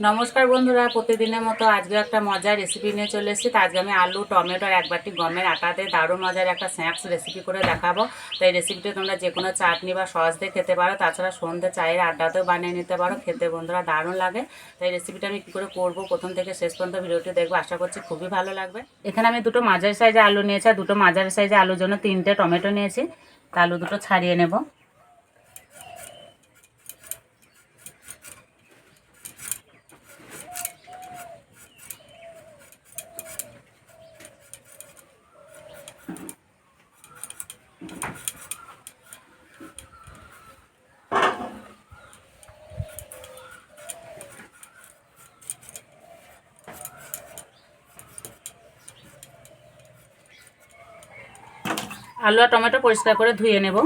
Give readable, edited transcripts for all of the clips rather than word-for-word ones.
নমস্কার বন্ধুরা, প্রতিদিনের মতো আজকে একটা মজার রেসিপি নিয়ে চলে এসেছি। তো আজকে আমি আলু টমেটো আর এক বাটি গমের আটাতে দারুণ মজার একটা স্ন্যাক্স রেসিপি করে দেখাবো। তো এই রেসিপিটা তোমরা যে কোনো চাটনি বা সস দিয়ে খেতে পারো, তাছাড়া সন্ধ্যে চায়ের আড্ডাতেও বানিয়ে নিতে পারো। খেতে বন্ধুরা দারুণ লাগে। তো এই রেসিপিটা আমি কী করে করবো, প্রথম থেকে শেষ পর্যন্ত ভিডিওটি দেখবো, আশা করছি খুবই ভালো লাগবে। এখানে আমি দুটো মাঝারি সাইজে আলু নিয়েছি, আর দুটো মাঝারি সাইজে আলুর জন্য 3টে টমেটো নিয়েছি। তা আলু দুটো ছাড়িয়ে নেব। আলু আর টমেটো পরিষ্কার করে ধুয়ে নেব।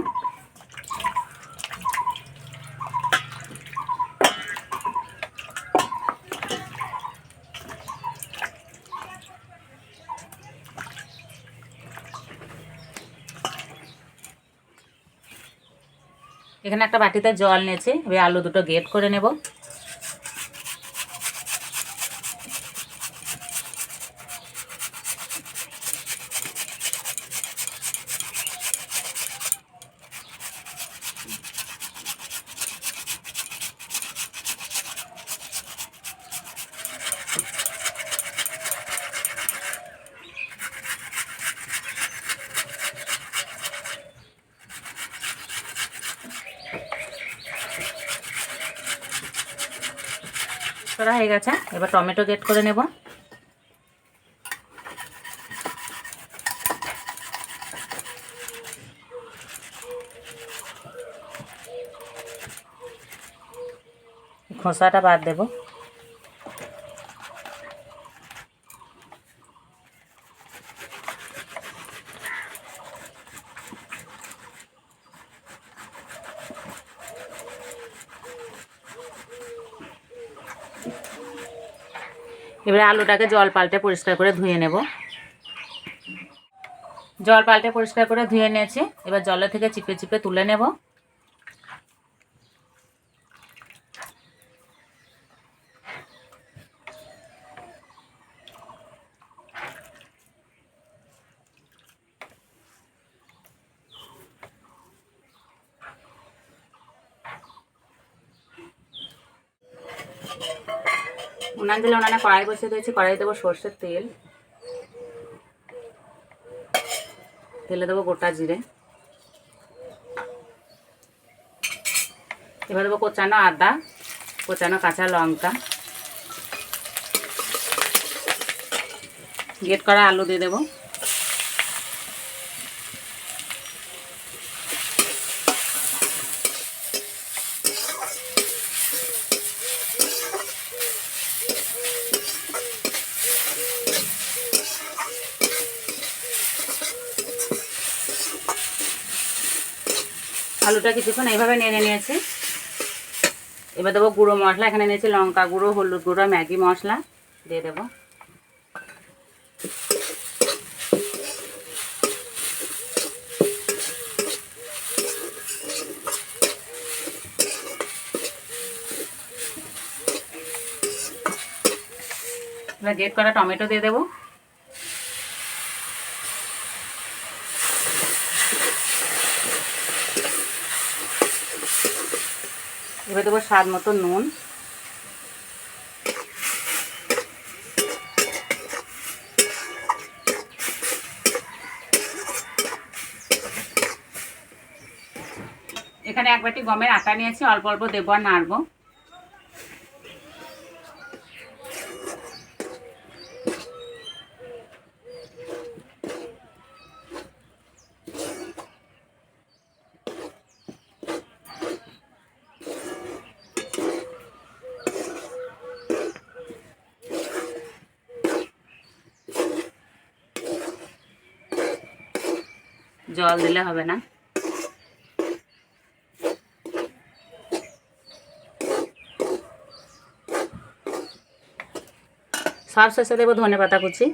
এখানে একটা বাটিতে জল নিয়েছি, এবার আলু দুটো গ্রেট করে নেব। করা হয়ে গেছে, এবার টমেটো গ্রেট করে নেব। খোসাটা বাদ দেব। এবারে আলুটাকে জল পাল্টে পরিষ্কার করে ধুয়ে নেব। জল পাল্টে পরিষ্কার করে ধুয়ে নিয়েছি, এবার জলের থেকে চিপে চিপে তুলে নেব। উনান দিলে উনানে কড়াই বসিয়ে দিয়েছি, কড়াই দেবো সর্ষের তেল, তেলে দেবো গোটা জিরে, এবার দেবো কোচানো আদা, কোচানো কাঁচা লঙ্কা, গ্রেট করা আলু দিয়ে দেবো। আলুটা কিছুক্ষণ এইভাবে নেড়ে নিয়েছি। এবার দেবো গুঁড়ো মশলা, এখানে নিয়েছি লঙ্কা গুঁড়ো, হলুদ গুঁড়ো, ম্যাগি মশলা দিয়ে দেবো। এবার গ্রেট করা টমেটো দিয়ে দেবো। এবার দেবো স্বাদ মতো নুন, এখানে এক বাটি গমের আটা নিয়েছি, অল্প অল্প দেবো আর নাড়বো। জল দিলে হবে না। সব শেষে দেবো ধনে পাতা কুচি।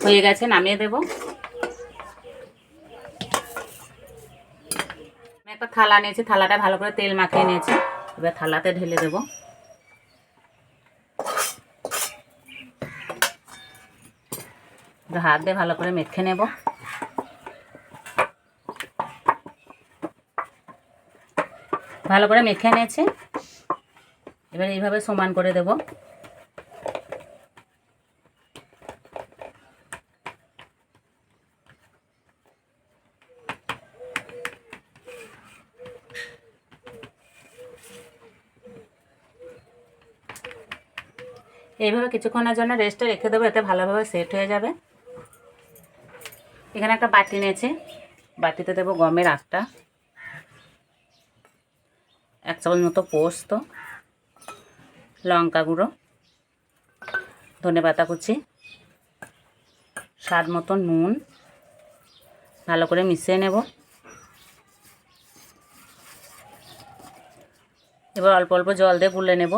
হয়ে গেছে, নামিয়ে দেব। একটা থালা নিয়েছি, থালাটা ভালো করে তেল মাখিয়ে নিয়েছি। এবার থালাতে ঢেলে দেবো। হাত দিয়ে ভালো করে মেখে নেব। ভালো করে মেখে নিয়েছি। এবার এইভাবে সমান করে দেব। এইভাবে কিছুক্ষণের জন্য রেস্টে রেখে দেবো, এতে ভালোভাবে সেট হয়ে যাবে। এখানে একটা বাটি নিয়েছি, বাটিতে দেবো গমের আটা, 1 চামচ মতো পোস্ত, লঙ্কা গুঁড়ো, ধনেপাতা কুচি, স্বাদ মতো নুন, ভালো করে মিশিয়ে নেব। এবার অল্প অল্প জল দিয়ে গুলে নেব।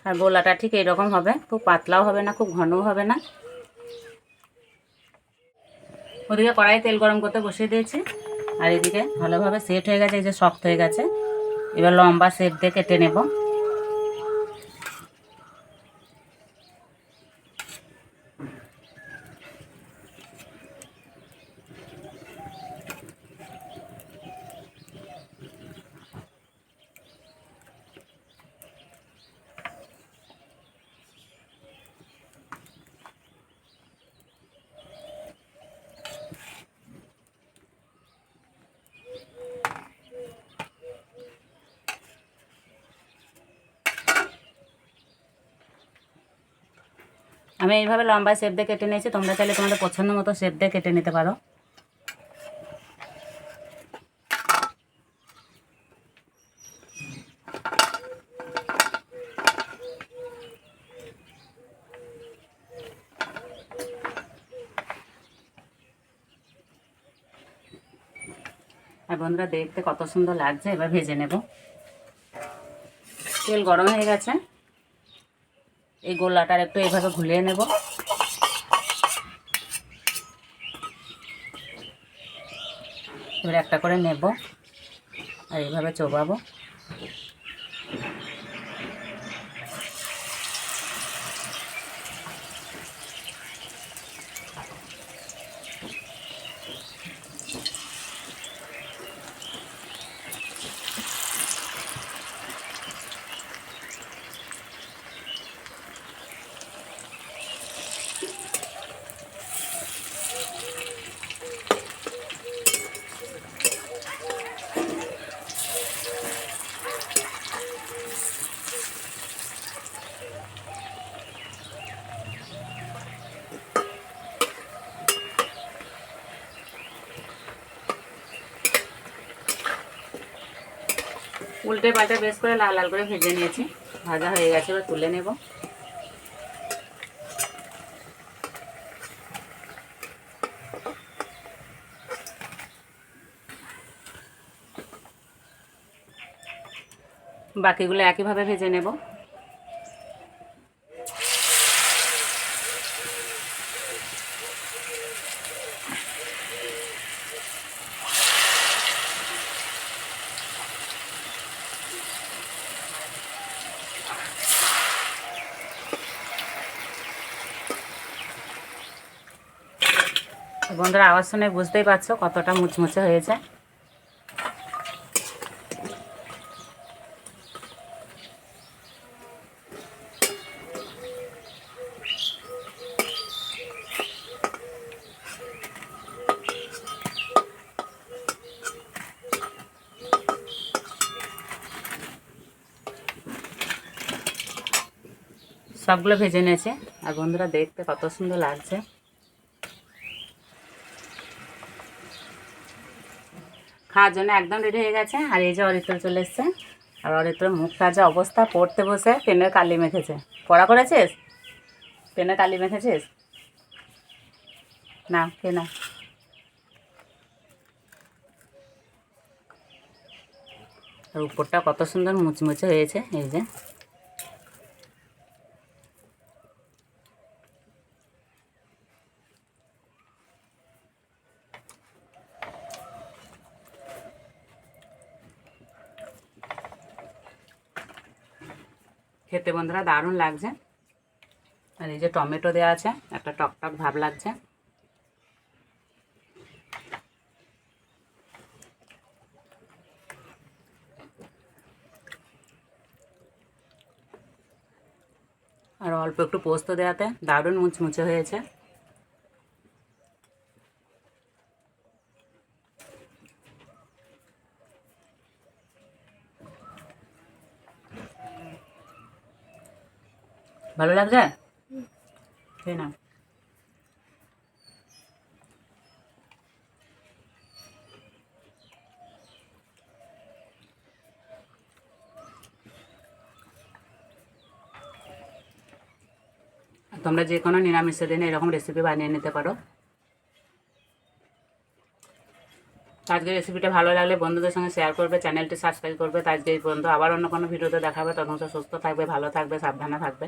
আর গোলাটা ঠিক এইরকম হবে, খুব পাতলাও হবে না, খুব ঘনও হবে না। ওদিকে কড়াইয়ে তেল গরম করতে বসিয়ে দিয়েছি, আর এদিকে ভালোভাবে সেট হয়ে গেছে, এই যে শক্ত হয়ে গেছে। এবার লম্বা শেপ দিয়ে কেটে নেব। আমি এইভাবে লম্বা শেপ দিয়ে কেটে নিয়েছি, তোমরা চাইলে তোমাদের পছন্দ মতো শেপ দিয়ে কেটে নিতে পারো। আর বন্ধুরা দেখতে কত সুন্দর লাগছে। এবার ভেজে নেব। তেল গরম হয়ে গেছে, এই গোলাটার একটু এইভাবে ঘুলিয়ে নেব। এবার একটা করে নেব আর এইভাবে চোবাবো। উল্টে পাল্টে বেশ করে লাল লাল করে ভেজে নিয়েছি, ভাজা হয়ে গেছে। এবার তুলে নেব। বাকিগুলো একইভাবে ভেজে নেব। বন্ধুরা আওয়াজ শুনে বুঝতেই পারছো কতটা মুচমুচে হয়েছে। সবগুলো ভেজে নিয়েছে, আর বন্ধুরা দেখতে কত সুন্দর লাগছে। খাওয়ার জন্য একদম রেডি হয়ে গেছে। আর এই যে অরিত্র চলে এসছে, আর অরিত্রের মুখটা যে অবস্থা, পড়তে বসে পেনের কালি মেখেছে। পড়া করেছিস? পেনের কালি মেখেছিস? না খেয়ে না। আর উপরটা কত সুন্দর মুচমুচে হয়েছে, এই যে। খেতে বন্ধুরা দারুণ লাগছে। আর এই যে টমেটো দেওয়া আছে, একটা টক টক ভাব লাগছে। আর অল্প একটু পোস্ত দেওয়াতে দারুণ মুচমুচে হয়েছে। ভালো লাগছে? খেয়ে নাও। তোমরা যে কোনো নিরামিষের দিনে এরকম রেসিপি বানিয়ে নিতে পারো। আজকের রেসিপিটা ভালো লাগলে বন্ধুদের সঙ্গে শেয়ার করবে, চ্যানেলটি সাবস্ক্রাইব করবে। আজকে এই পর্যন্ত, আবার অন্য কোনো ভিডিওতে দেখাবে। তখন সুস্থ থাকবে, ভালো থাকবে, সাবধানে থাকবে।